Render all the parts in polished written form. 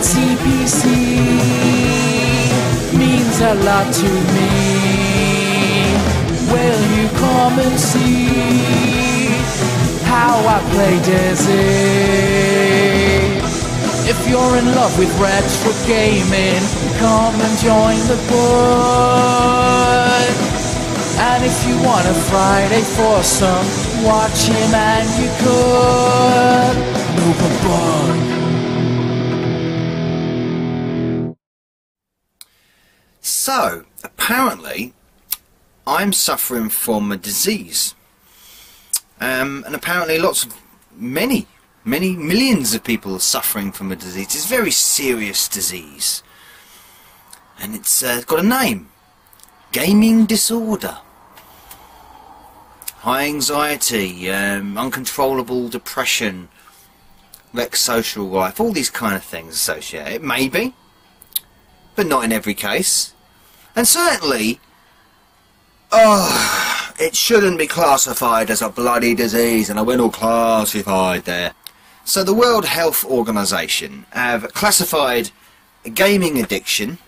CPC means a lot to me. Will you come and see how I play Dizzy? If you're in love with retro gaming, come and join the board. And if you want a Friday foursome, watch him and you could move a bug. So, apparently, I'm suffering from a disease. And apparently many millions of people are suffering from a disease. It's a very serious disease. And it's got a name. Gaming disorder. High anxiety, uncontrollable depression, wrecked social life, all these kind of things associated. Maybe, but not in every case. And certainly, it shouldn't be classified as a bloody disease, and I went all classified there. So the World Health Organization have classified gaming addiction,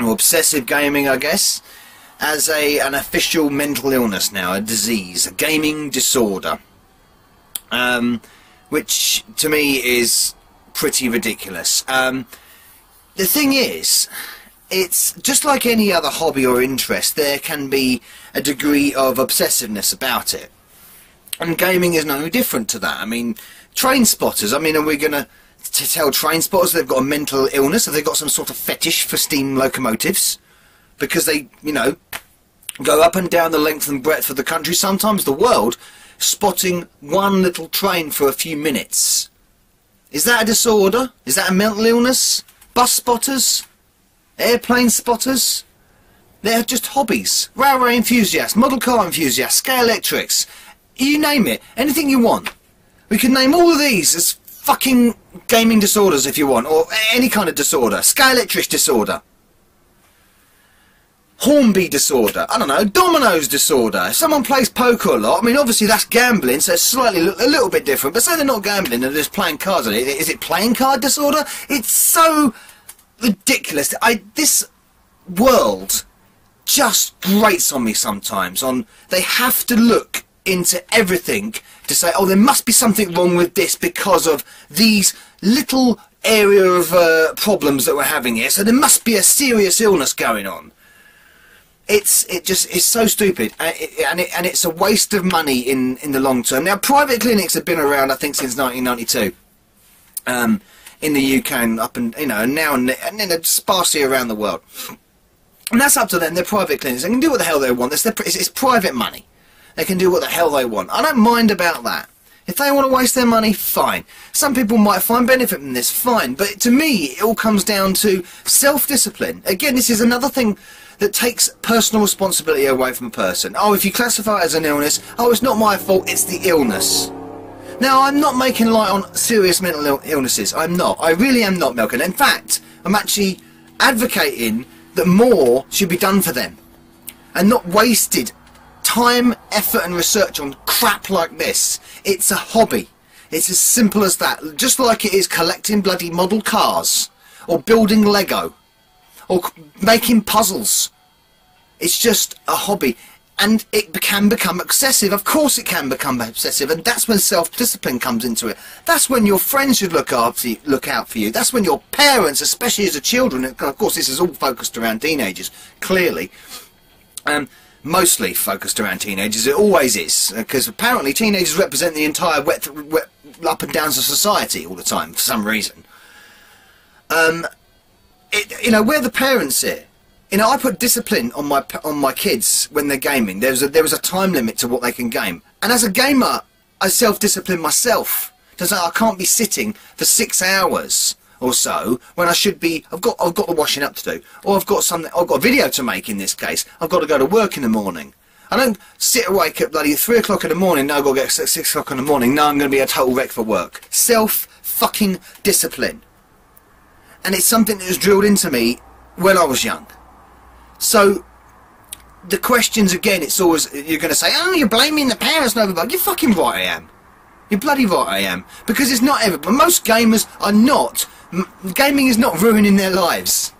or obsessive gaming I guess, as an official mental illness now, a disease, a gaming disorder, which to me is pretty ridiculous. The thing is, it's just like any other hobby or interest, there can be a degree of obsessiveness about it. And gaming is no different to that. I mean, train spotters, are we going to tell train spotters they've got a mental illness? Have they got some sort of fetish for steam locomotives? Because they, go up and down the length and breadth of the country, sometimes the world, spotting one little train for a few minutes. Is that a disorder? Is that a mental illness? Bus spotters? Airplane spotters? They're just hobbies. Railway enthusiasts, model car enthusiasts, scale electrics. You name it. Anything you want. We can name all of these as fucking gaming disorders if you want, or any kind of disorder. Scale electric disorder. Hornby disorder. I don't know. Dominoes disorder. If someone plays poker a lot, obviously that's gambling, so it's slightly a little bit different. But say they're not gambling, they're just playing cards. Is it playing card disorder? It's so ridiculous. This world just grates on me sometimes. They have to look into everything to say, oh, there must be something wrong with this because of these little area of problems that we're having here. So there must be a serious illness going on. It's so stupid, and it's a waste of money in the long term. Now, private clinics have been around, I think, since 1992. In the UK and now and then sparsely around the world. And that's up to them. They're private clinics. They can do what the hell they want. It's private money. They can do what the hell they want. I don't mind about that. If they want to waste their money, fine. Some people might find benefit from this, fine. But to me, it all comes down to self-discipline. Again, this is another thing that takes personal responsibility away from a person. Oh, if you classify it as an illness, oh, it's not my fault, it's the illness. Now, I'm not making light on serious mental illnesses. I'm not. I really am not, Malcolm. In fact, I'm actually advocating that more should be done for them. And not wasted time, effort and research on crap like this. It's a hobby. It's as simple as that. Just like it is collecting bloody model cars. Or building Lego. Or making puzzles. It's just a hobby. And it can become excessive. Of course it can become obsessive, and that's when self-discipline comes into it. That's when your friends should look out for you. That's when your parents, especially as a children, and of course this is all focused around teenagers, clearly. Mostly focused around teenagers. It always is, because apparently teenagers represent the entire up and downs of society all the time, for some reason. Where the parents here. I put discipline on my kids when they're gaming. There was a time limit to what they can game, and as a gamer, I self-discipline myself to say I can't be sitting for 6 hours or so when I should be. I've got the washing up to do, or I've got a video to make. In this case, I've got to go to work in the morning. I don't sit awake at bloody 3 o'clock in the morning. No, I've got to get at 6 o'clock in the morning. No, I'm going to be a total wreck for work. Self-fucking discipline, and it's something that was drilled into me when I was young. So, the questions again, it's always, you're going to say, oh, you're blaming the parents and everybody. You're fucking right I am. You're bloody right I am. Because it's not everybody. Most gamers are not Gaming is not ruining their lives.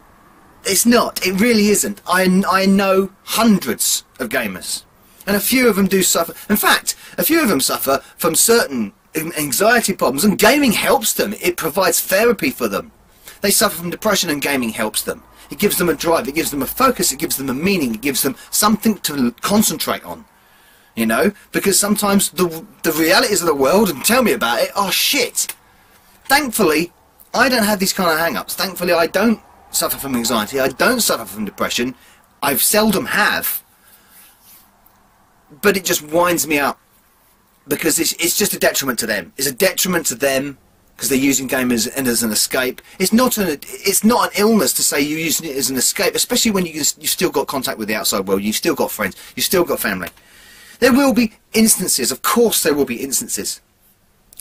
It's not. It really isn't. I know hundreds of gamers, and a few of them do suffer. In fact, a few of them suffer from certain anxiety problems, and gaming helps them. It provides therapy for them. They suffer from depression, and gaming helps them. It gives them a drive, it gives them a focus, it gives them a meaning, it gives them something to concentrate on. You know? Because sometimes the realities of the world, and tell me about it, are shit. Thankfully, I don't have these kind of hang-ups. Thankfully, I don't suffer from anxiety, I don't suffer from depression. I seldom have. But it just winds me up. Because it's just a detriment to them. It's a detriment to them because they're using game as an escape. It's not an illness to say you're using it as an escape, especially when you've still got contact with the outside world, you've still got friends, you've still got family. There will be instances, of course there will be instances,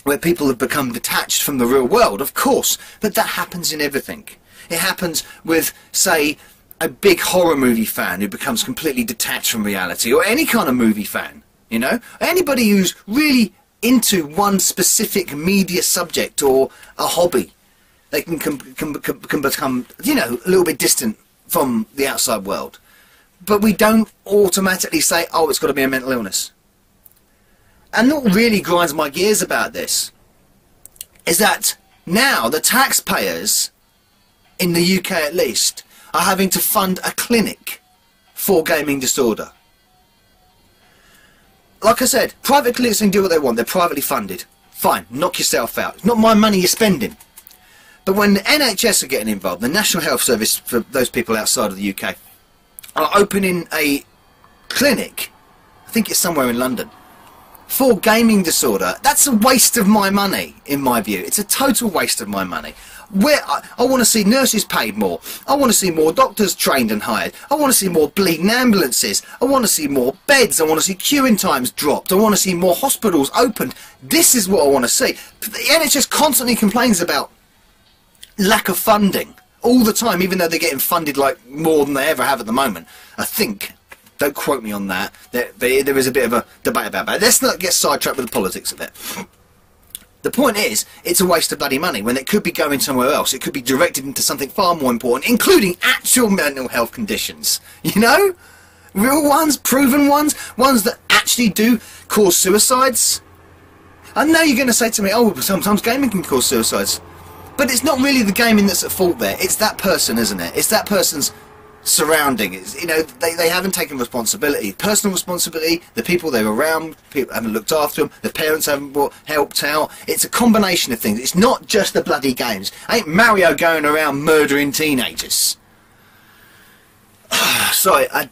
where people have become detached from the real world, of course, but that happens in everything. It happens with, say, a big horror movie fan who becomes completely detached from reality, or any kind of movie fan, you know? Anybody who's really into one specific media subject or a hobby, they can become, you know, a little bit distant from the outside world. But we don't automatically say, oh, it's got to be a mental illness. And what really grinds my gears about this is that now the taxpayers, in the UK at least, are having to fund a clinic for gaming disorder. Like I said, private clinics can do what they want. They're privately funded. Fine, knock yourself out. It's not my money you're spending. But when the NHS are getting involved, the National Health Service for those people outside of the UK, are opening a clinic, I think it's somewhere in London, for gaming disorder, that's a waste of my money, in my view. It's a total waste of my money. Where I want to see nurses paid more. I want to see more doctors trained and hired. I want to see more bleeding ambulances. I want to see more beds. I want to see queuing times dropped. I want to see more hospitals opened. This is what I want to see. The NHS constantly complains about lack of funding all the time, even though they're getting funded like more than they ever have at the moment. I think, don't quote me on that, there is a bit of a debate about that. Let's not get sidetracked with the politics of it. The point is, it's a waste of bloody money when it could be going somewhere else. It could be directed into something far more important, including actual mental health conditions. You know? Real ones, proven ones, ones that actually do cause suicides. I know you're going to say to me, oh, sometimes gaming can cause suicides. But it's not really the gaming that's at fault there. It's that person, isn't it? It's that person's surrounding. It's, you know, they haven't taken responsibility, personal responsibility. The people they're around, people haven't looked after them. The parents haven't helped out. It's a combination of things. It's not just the bloody games. Ain't Mario going around murdering teenagers? Sorry, I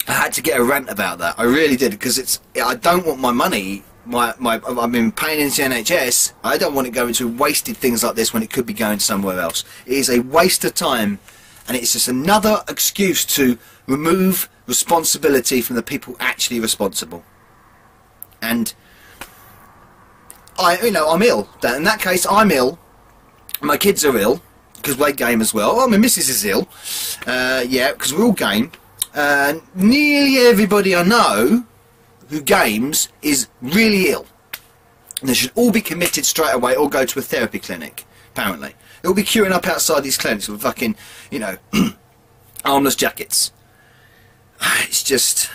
had to get a rant about that. I really did, because I don't want my money. I've been paying into NHS. I don't want it going to wasted things like this when it could be going somewhere else. It is a waste of time. And it's just another excuse to remove responsibility from the people actually responsible. And I'm ill. In that case, I'm ill. My kids are ill because we game as well. Oh, my missus is ill. Yeah, because we all game. Nearly everybody I know who games is really ill. And they should all be committed straight away or go to a therapy clinic, apparently. They'll be queuing up outside these clinics with fucking, you know, armless jackets. It's just,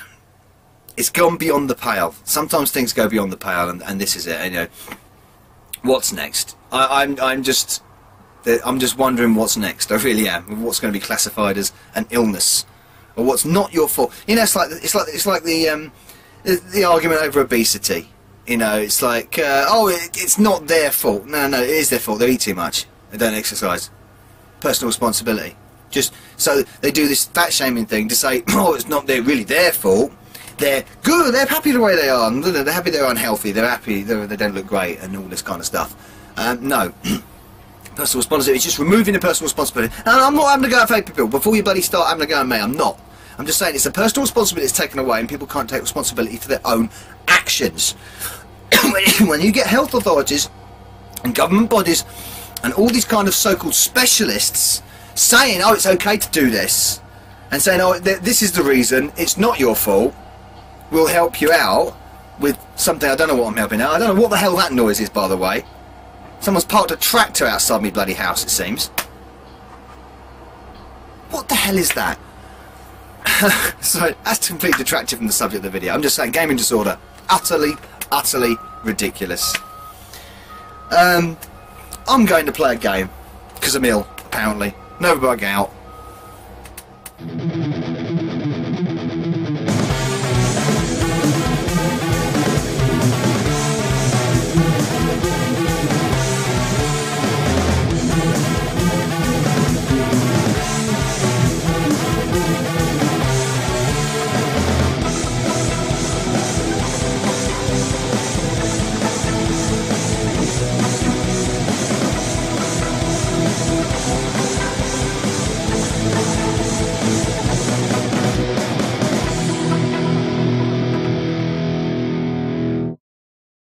it's gone beyond the pale. Sometimes things go beyond the pale, and this is it. You know, what's next? I'm just wondering what's next. I really am. What's going to be classified as an illness, or what's not your fault? You know, it's like the argument over obesity. You know, it's like, it's not their fault. No, it is their fault. They eat too much. They don't exercise. Personal responsibility. Just so they do this fat shaming thing to say, oh, it's not really their fault. They're good. They're happy the way they are. They're happy they're unhealthy. They're happy they don't look great and all this kind of stuff. No. Personal responsibility. It's just removing the personal responsibility. And I'm not having to go at fake people. Before you bloody start having to go at me, I'm not. I'm just saying it's a personal responsibility that's taken away, and people can't take responsibility for their own actions. When you get health authorities and government bodies and all these kind of so-called specialists saying, oh, it's okay to do this, and saying, oh, this is the reason, it's not your fault, we'll help you out with something. I don't know what I'm helping out. I don't know what the hell that noise is, by the way. Someone's parked a tractor outside me bloody house, it seems. What the hell is that? So, that's completely detracted from the subject of the video. I'm just saying, gaming disorder. Utterly, utterly ridiculous. I'm going to play a game. Because I'm ill, apparently. No bug out.